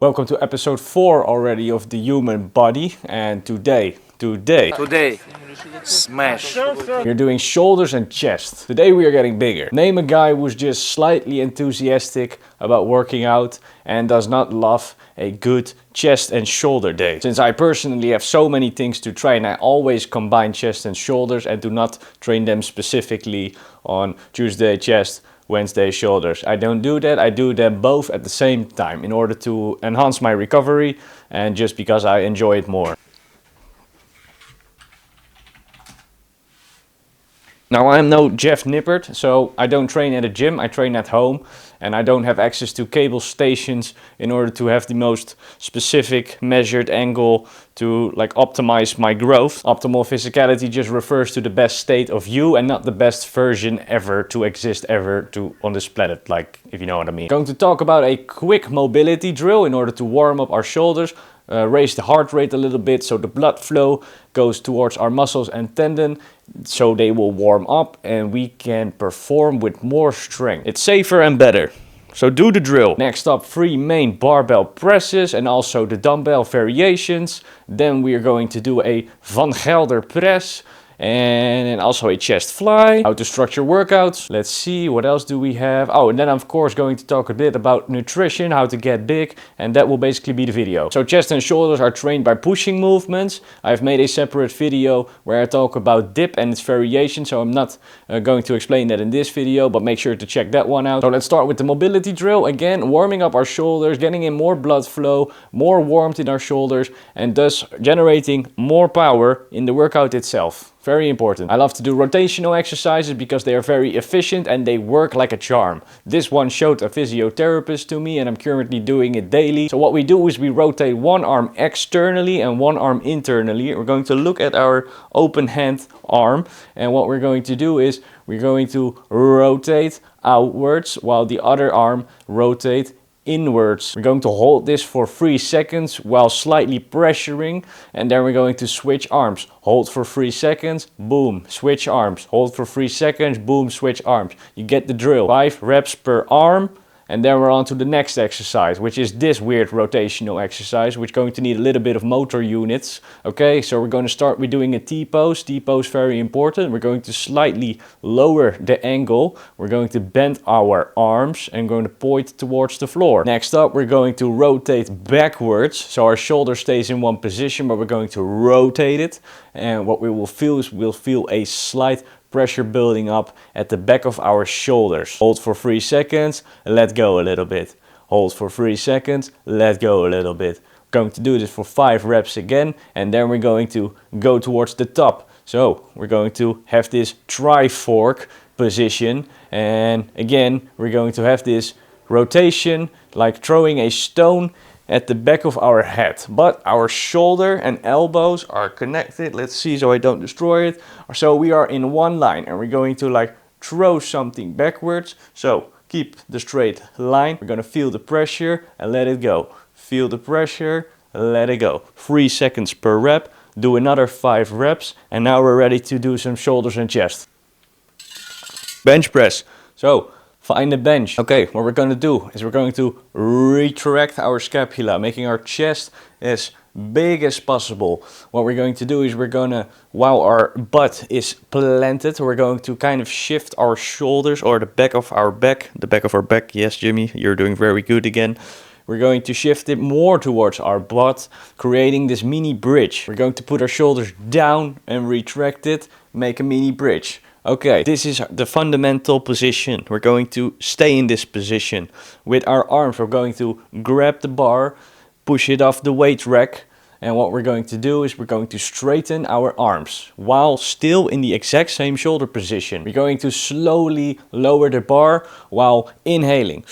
Welcome to episode 4 already of the human body, and today, smash. we're doing shoulders and chest. Today we are getting bigger. Name a guy who's just slightly enthusiastic about working out and does not love a good chest and shoulder day. Since I personally have so many things to train, I always combine chest and shoulders and do not train them specifically on Tuesday chest, Wednesday shoulders. I don't do that. I do them both at the same time in order to enhance my recovery and just because I enjoy it more. Now I'm no Jeff Nippert, so I don't train at a gym, I train at home, and I don't have access to cable stations in order to have the most specific measured angle to optimize my growth. Optimal physicality just refers to the best state of you and not the best version ever to exist on this planet, if you know what I mean. Going to talk about a quick mobility drill in order to warm up our shoulders. Raise the heart rate a little bit so the blood flow goes towards our muscles and tendon so they will warm up and we can perform with more strength. It's safer and better. So do the drill. Next up, 3 main barbell presses and also the dumbbell variations. Then we are going to do a Van Gelder press. And also a chest fly. How to structure workouts. Let's see, what else do we have? Oh, and then I'm of course going to talk a bit about nutrition, how to get big, and that will basically be the video. So chest and shoulders are trained by pushing movements. I've made a separate video where I talk about dip and its variation, so I'm not going to explain that in this video, but make sure to check that one out. So let's start with the mobility drill. Again, warming up our shoulders, getting in more blood flow, more warmth in our shoulders, and thus generating more power in the workout itself. Very important. I love to do rotational exercises because they are very efficient and they work like a charm. This one showed a physiotherapist to me and I'm currently doing it daily. So what we do is we rotate one arm externally and one arm internally. We're going to look at our open hand arm, and what we're going to do is we're going to rotate outwards while the other arm rotates inwards. We're going to hold this for 3 seconds while slightly pressuring, and then we're going to switch arms. Hold for 3 seconds, boom, switch arms. Hold for 3 seconds, boom, switch arms. You get the drill. 5 reps per arm. And then we're on to the next exercise, which is this weird rotational exercise, which is going to need a little bit of motor units. Okay, so we're going to start with doing a T-pose. T-pose very important. We're going to slightly lower the angle. We're going to bend our arms and going to point towards the floor. Next up, we're going to rotate backwards. So our shoulder stays in one position, but we're going to rotate it. And what we will feel is we'll feel a slight pressure building up at the back of our shoulders. Hold for 3 seconds, let go a little bit. Hold for 3 seconds, let go a little bit. Going to do this for 5 reps again, and then we're going to go towards the top. So we're going to have this tri-fork position, and again we're going to have this rotation like throwing a stone at the back of our head, but our shoulder and elbows are connected. Let's see so I don't destroy it. So we are in one line and we're going to throw something backwards. So keep the straight line. We're going to feel the pressure and let it go. Feel the pressure, let it go. 3 seconds per rep. Do another 5 reps, and now we're ready to do some shoulders and chest. Bench press. So find the bench. Okay, what we're going to do is we're going to retract our scapula, making our chest as big as possible. What we're going to do is we're going to, while our butt is planted, we're going to kind of shift our shoulders or the back of our back. Yes, Jimmy, you're doing very good again. We're going to shift it more towards our butt, creating this mini bridge. We're going to put our shoulders down and retract it, make a mini bridge. Okay, this is the fundamental position. We're going to stay in this position. With our arms, we're going to grab the bar, push it off the weight rack. And what we're going to do is we're going to straighten our arms while still in the exact same shoulder position. We're going to slowly lower the bar while inhaling.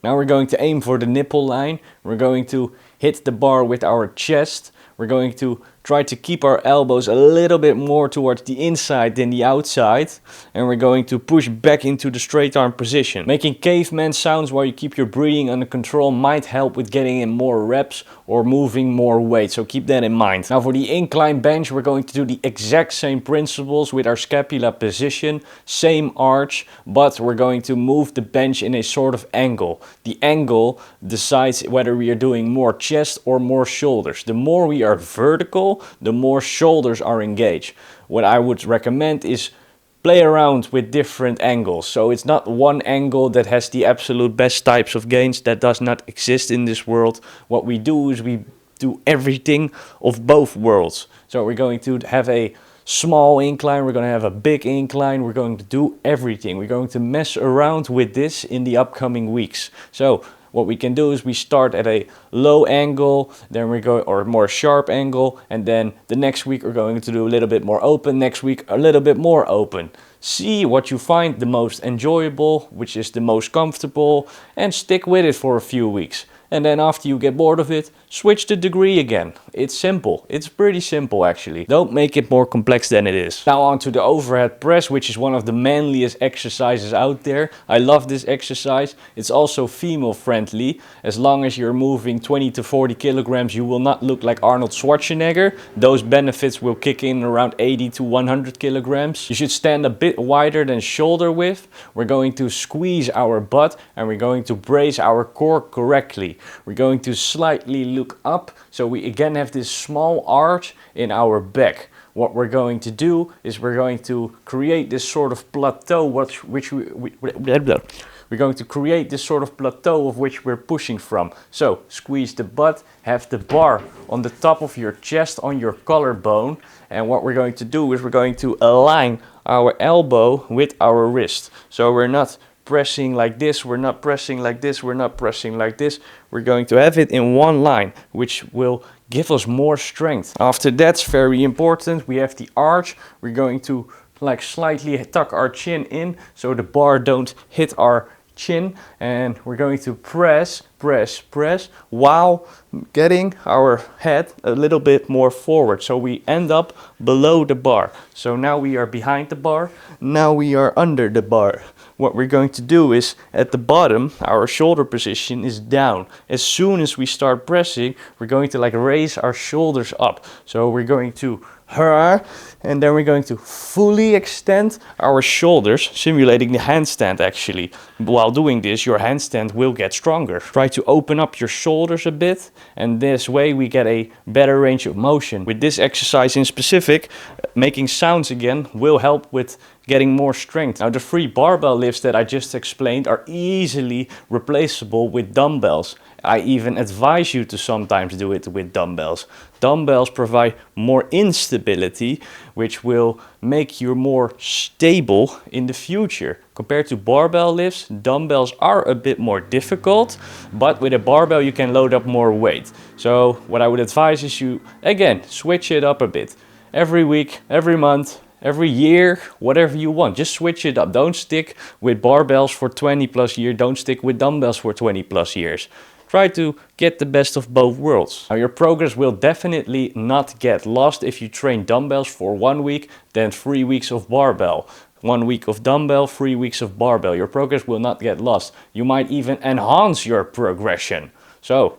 Now we're going to aim for the nipple line. We're going to hit the bar with our chest. We're going to try to keep our elbows a little bit more towards the inside than the outside, and we're going to push back into the straight arm position. Making caveman sounds while you keep your breathing under control might help with getting in more reps or moving more weight, so keep that in mind. Now for the incline bench, we're going to do the exact same principles with our scapula position, same arch, but we're going to move the bench in a sort of angle. The angle decides whether we are doing more chest or more shoulders. The more we are vertical, the more shoulders are engaged. What I would recommend is play around with different angles. So it's not one angle that has the absolute best types of gains. That does not exist in this world. What we do is we do everything of both worlds. So we're going to have a small incline, we're going to have a big incline, we're going to do everything. We're going to mess around with this in the upcoming weeks. So what we can do is we start at a low angle, then we go, or more sharp angle, and then the next week we're going to do a little bit more open, next week a little bit more open. See what you find the most enjoyable, which is the most comfortable, and stick with it for a few weeks. And then after you get bored of it, switch the degree again. It's simple. It's pretty simple actually. Don't make it more complex than it is. Now on to the overhead press, which is one of the manliest exercises out there. I love this exercise. It's also female friendly. As long as you're moving 20 to 40 kilograms, you will not look like Arnold Schwarzenegger. Those benefits will kick in around 80 to 100 kilograms. You should stand a bit wider than shoulder width. We're going to squeeze our butt and we're going to brace our core correctly. We're going to slightly look up, so we again have this small arch in our back. What we're going to do is we're going to create this sort of plateau, we're going to create this sort of plateau of which we're pushing from. So squeeze the butt, have the bar on the top of your chest on your collarbone, and what we're going to do is we're going to align our elbow with our wrist. So we're not pressing like this, we're not pressing like this, we're not pressing like this. We're going to have it in one line, which will give us more strength. After that's very important, we have the arch. We're going to like slightly tuck our chin in so the bar don't hit our chin, and we're going to press while getting our head a little bit more forward, so we end up below the bar. So now we are behind the bar, now we are under the bar. What we're going to do is at the bottom, our shoulder position is down. As soon as we start pressing, we're going to like raise our shoulders up. So we're going to and then we're going to fully extend our shoulders, simulating the handstand actually. While doing this, your handstand will get stronger. Try to open up your shoulders a bit, and this way we get a better range of motion. With this exercise in specific, making sounds again will help with getting more strength. Now the free barbell lifts that I just explained are easily replaceable with dumbbells. I even advise you to sometimes do it with dumbbells. Dumbbells provide more instability, which will make you more stable in the future. Compared to barbell lifts, dumbbells are a bit more difficult, but with a barbell you can load up more weight. So what I would advise is you, again, switch it up a bit. Every week, every month, every year, whatever you want. Just switch it up. Don't stick with barbells for 20 plus years. Don't stick with dumbbells for 20 plus years. Try to get the best of both worlds. Now your progress will definitely not get lost if you train dumbbells for 1 week, then 3 weeks of barbell. 1 week of dumbbell, 3 weeks of barbell. Your progress will not get lost. You might even enhance your progression. So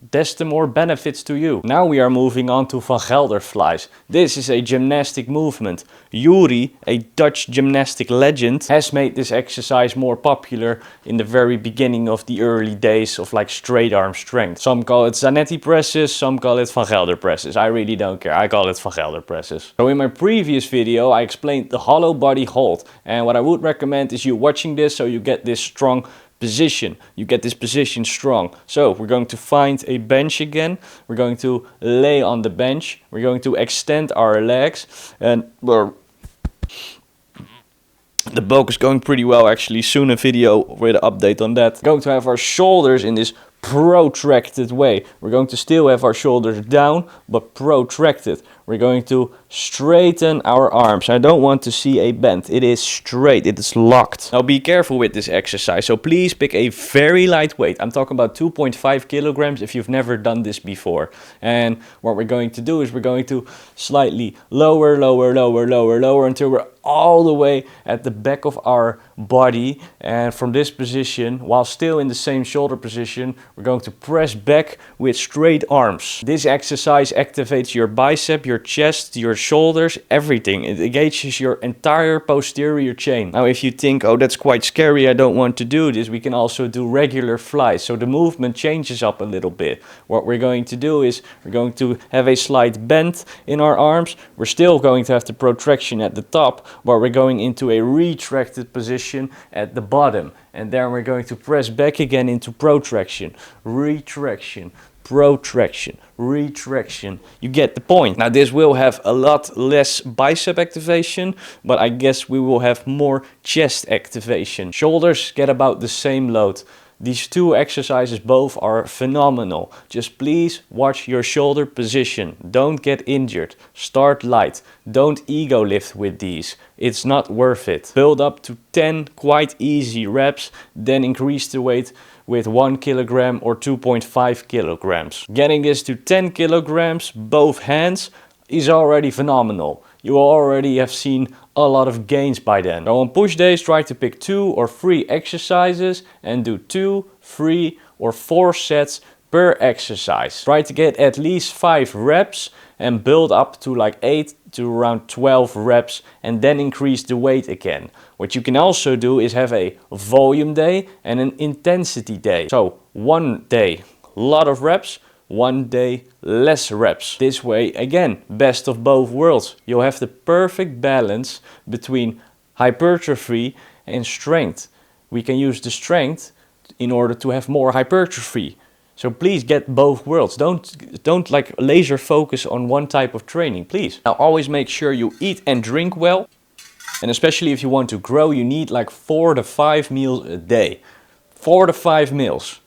that's the more benefits to you. Now we are moving on to Van Gelder flies. This is a gymnastic movement. Yuri, a Dutch gymnastic legend, has made this exercise more popular in the very beginning of the early days of like straight arm strength. Some call it Zanetti presses, some call it Van Gelder presses. I really don't care. I call it Van Gelder presses. So in my previous video I explained the hollow body hold, and what I would recommend is you watching this so you get this strong position. You get this position strong. So we're going to find a bench again. We're going to lay on the bench. We're going to extend our legs, and the bulk is going pretty well actually. Soon a video with an update on that. We're going to have our shoulders in this protracted way. We're going to still have our shoulders down, but protracted. we're going to straighten our arms. I don't want to see a bend. It is straight, it is locked. Now be careful with this exercise, so please pick a very light weight. I'm talking about 2.5 kilograms if you've never done this before. And what we're going to do is we're going to slightly lower until we're all the way at the back of our body, and from this position, while still in the same shoulder position, we're going to press back with straight arms. This exercise activates your bicep, your chest, your shoulders, everything. It engages your entire posterior chain. Now if you think, oh, that's quite scary, I don't want to do this, we can also do regular flies, so the movement changes up a little bit. What we're going to do is we're going to have a slight bend in our arms. We're still going to have the protraction at the top, but we're going into a retracted position at the bottom, and then we're going to press back again into protraction, retraction, protraction, retraction. You get the point. Now this will have a lot less bicep activation, but I guess we will have more chest activation. Shoulders get about the same load. These two exercises both are phenomenal. Just please watch your shoulder position. Don't get injured. Start light. Don't ego lift with these. It's not worth it. Build up to 10 quite easy reps, then increase the weight with 1 kilogram or 2.5 kilograms. Getting this to 10 kilograms, both hands, is already phenomenal. You already have seen a lot of gains by then. So on push days, try to pick 2 or 3 exercises and do 2, 3 or 4 sets per exercise. Try to get at least 5 reps and build up to like 8 to around 12 reps and then increase the weight again. What you can also do is have a volume day and an intensity day. So one day, a lot of reps, one day less reps. This way, again, best of both worlds. You'll have the perfect balance between hypertrophy and strength. We can use the strength in order to have more hypertrophy. So please get both worlds. Don't like laser focus on one type of training, please. Now always make sure you eat and drink well. And especially if you want to grow, you need like 4 to 5 meals a day. 4 to 5 meals.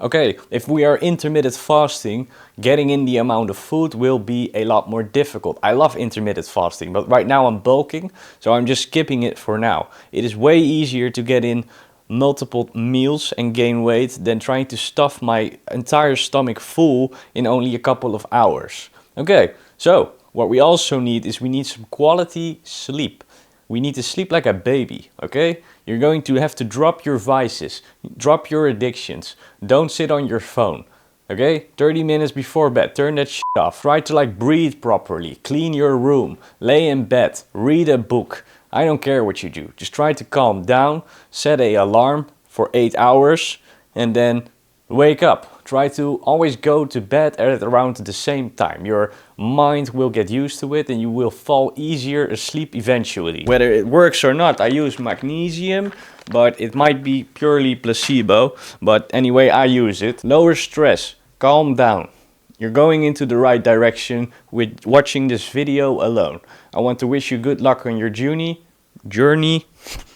Okay, if we are intermittent fasting, getting in the amount of food will be a lot more difficult. I love intermittent fasting, but right now I'm bulking, so I'm just skipping it for now. It is way easier to get in multiple meals and gain weight than trying to stuff my entire stomach full in only a couple of hours. Okay, so what we also need is we need some quality sleep. We need to sleep like a baby, okay? You're going to have to drop your vices, drop your addictions. Don't sit on your phone, okay? 30 minutes before bed, turn that shit off. Try to like breathe properly, clean your room, lay in bed, read a book. I don't care what you do. Just try to calm down, set an alarm for 8 hours and then wake up. Try to always go to bed at around the same time. Your mind will get used to it and you will fall easier asleep eventually. Whether it works or not, I use magnesium, but it might be purely placebo. But anyway, I use it. Lower stress, calm down. You're going into the right direction with watching this video alone. I want to wish you good luck on your journey.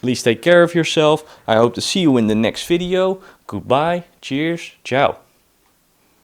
Please take care of yourself. I hope to see you in the next video. Goodbye, cheers, ciao.